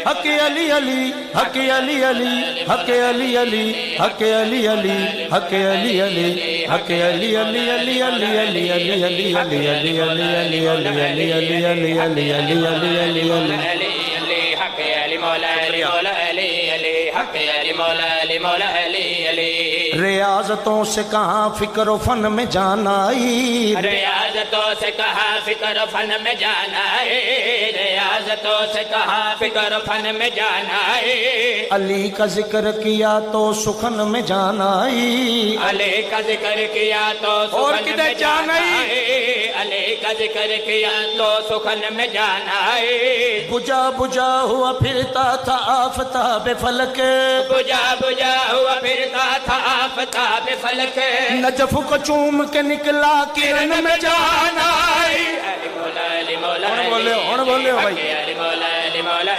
حق علی علی حق علی علی حق علی علی حق علی علی حق علی علی حق علی علی علی علی علی علی علی علی علی علی علی علی علی علی علی علی علی علی علی حق علی مولا علی مولا علی علی حق علی مولا علی مولا علی علی ریاضتوں سے کہاں فکر و فن میں جانا آئی ریاضتوں سے کہاں فکر و فن میں جانا ہے ریاضتوں سے کہاں فکر و فن میں جانا ہے علی کا ذکر کیا تو سخن میں جانا آئی علی کا ذکر کیا تو اور سخن کدھر میں جانا جانا ہے؟ ہے علی کا ذکر کیا تو سخن میں جانا ہے بجا بجا ہوا پھرتا تھا آفتاب فلک بجا بجا ہوا پھرتا تھا آفتاب فلک نجف کو چوم کے نکلا کرن میں جانا آئی علی مولا علی مولا بولے بھائی علی مولا علی مولا